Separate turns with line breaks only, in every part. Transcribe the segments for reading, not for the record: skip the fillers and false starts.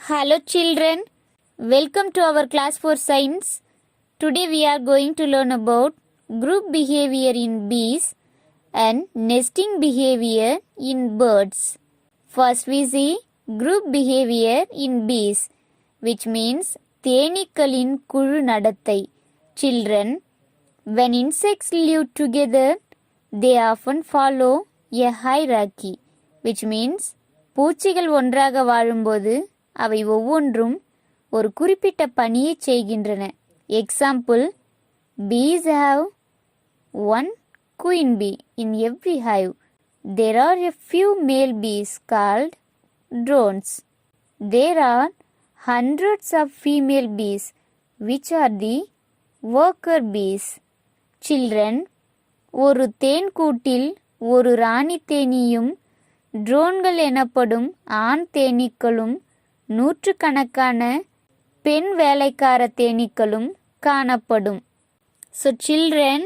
Hello children, welcome to our class for science. Today we are going to learn about group behavior in bees and nesting behavior in birds. First we see group behavior in bees, which means தேனீக்களின் குழு நடத்தை. Children, when insects live together, they often follow a hierarchy, which means பூச்சிகள் ஒன்றாக வாழும்போது அவை ஒவ்வொன்றும் ஒரு குறிப்பிட்ட பணியை செய்கின்றன. Example, bees have one queen bee in every hive. There are a few male bees called drones. There are hundreds of female bees, which are the worker bees. Children, ஒரு தேன் கூட்டில் ஒரு ராணி தேனீயும் ட்ரோன்கள் எனப்படும் ஆண் தேனீக்களும் நூற்றுக்கணக்கான பெண் வேலைக்கார தேனீக்களும் காணப்படும். So children,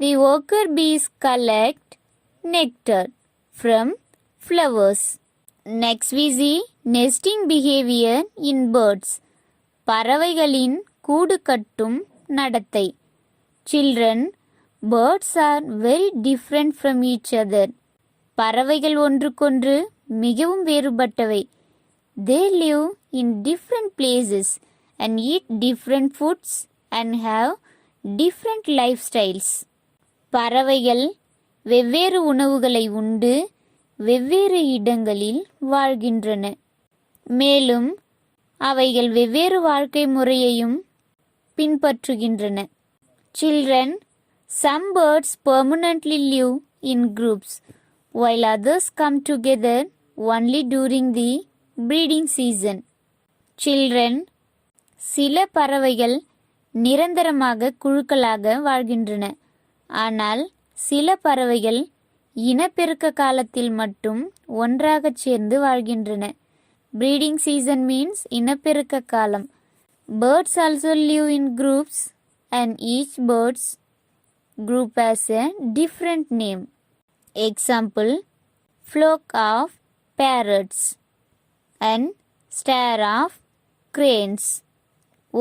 the worker bees collect nectar from flowers. Next we see nesting behavior in birds. பறவைகளின் கூடு கட்டும் நடத்தை. Children, birds are very different from each other. பறவைகள் ஒன்றுக்கொன்று மிகவும் வேறுபட்டவை. They live in different places and eat different foods and have different lifestyles. பறவைகள் வெவ்வேறு உணவுகளை உண்டு வெவ்வேறு இடங்களில் வாழ்கின்றன. மேலும் அவைகள் வெவ்வேறு வாழ்க்கை முறையையும் பின்பற்றுகின்றன. Children, some birds permanently live in groups, while others come together only during the breeding season. Children, சில பறவைகள் நிரந்தரமாக குழுக்களாக வாழ்கின்றன. ஆனால் சில பறவைகள் இனப்பெருக்க காலத்தில் மட்டும் ஒன்றாகச் சேர்ந்து வாழ்கின்றன. Breeding season means இனப்பெருக்க காலம். Birds also live in groups and each bird's group has a different name. Example, flock of parrots and star of cranes.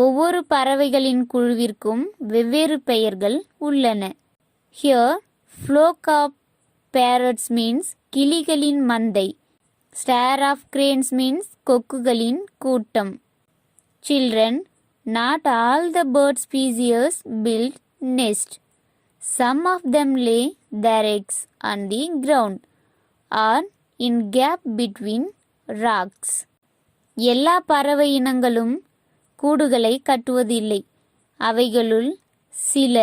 ஒவ்வொரு பறவைகளின் குழுவிற்கும் வெவ்வேறு பெயர்கள் உள்ளன. Here, flock of parrots means கிளிகளின் மந்தை. Star of cranes means கொக்குகளின் கூட்டம். Children, not all the bird species build nest. Some of them lay their eggs on the ground or in gap between rocks. எல்லா பறவை இனங்களும் கூடுகளை கட்டுவதில்லை. அவைகளுள் சில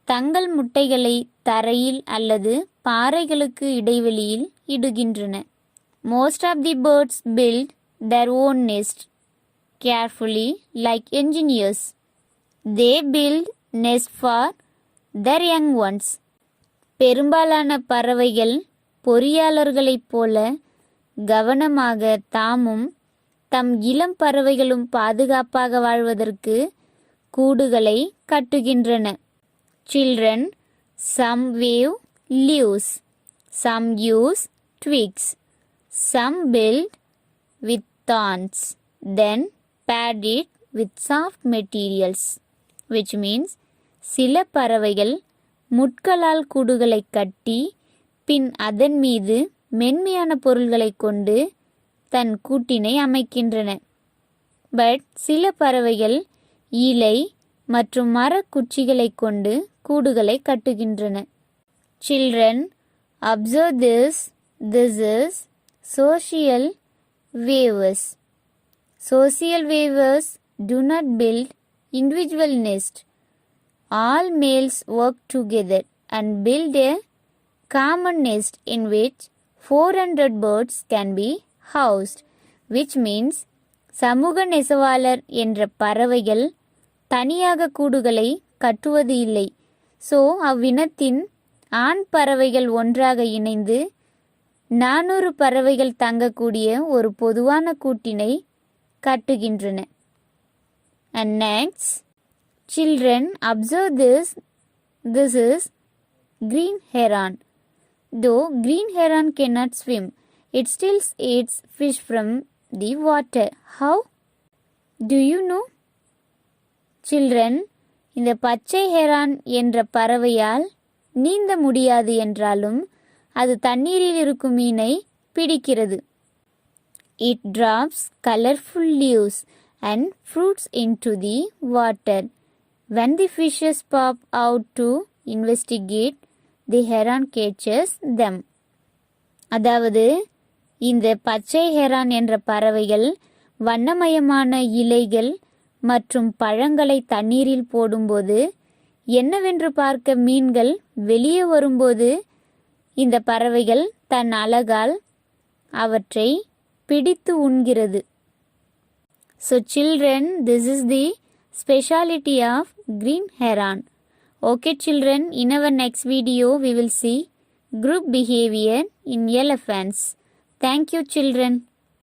தங்கள் முட்டைகளை தரையில் அல்லது பாறைகளுக்கு இடைவெளியில் இடுகின்றன. Most of the birds build their own nest carefully like engineers. They build nest for their young ones. பெரும்பாலான பறவைகள் பொறியாளர்களைப் போல கவனமாக தாமும் தம் இளம் பறவைகளும் பாதுகாப்பாக வாழ்வதற்கு கூடுகளை கட்டுகின்றன. Children, some weave leaves, some use twigs, some build with thorns, then pad it with soft materials, which means சில பறவைகள் முட்களால் கூடுகளை கட்டி பின் அதன் மீது மென்மையான பொருள்களை கொண்டு தன் கூட்டினை அமைக்கின்றன. பட் சில பறவைகள் இலை மற்றும் மரக்குச்சிகளை கொண்டு கூடுகளை கட்டுகின்றன. Children, observe this. This is social weavers. Social weavers do not build individual nest. All males work together and build a common nest in which 400 birds can be housed, which means சமூக நெசவாளர் என்ற பறவைகள் தனியாக கூடுகளை கட்டுவது இல்லை. So அவ்வினத்தின் ஆண் பறவைகள் ஒன்றாக இணைந்து 400 பறவைகள் தங்கக்கூடிய ஒரு பொதுவான கூட்டினை கட்டுகின்றன. And next, children, observe this. This is green heron. Though green heron cannot swim, it still eats fish from the water. How? Do you know? Children, இந்த பச்சை ஹெரான் என்ற பறவையால் நீந்த முடியாது என்றாலும் அது தண்ணீரில் இருக்கும் மீனை பிடிக்கிறது. It drops colorful leaves and fruits into the water. When the fishes pop out to investigate, the heron catches them. அதாவது இந்த பச்சை ஹெரான் என்ற பறவைகள் வண்ணமயமான இலைகள் மற்றும் பழங்களை தண்ணீரில் போடும்போது என்னவென்று பார்க்க மீன்கள் வெளியே வரும்போது இந்த பறவைகள் தன் அலகால் அவற்றை பிடித்து உண்கிறது. So children, this is the speciality of green heron. Okay children, in our next video we will see group behavior in elephants. Thank you children.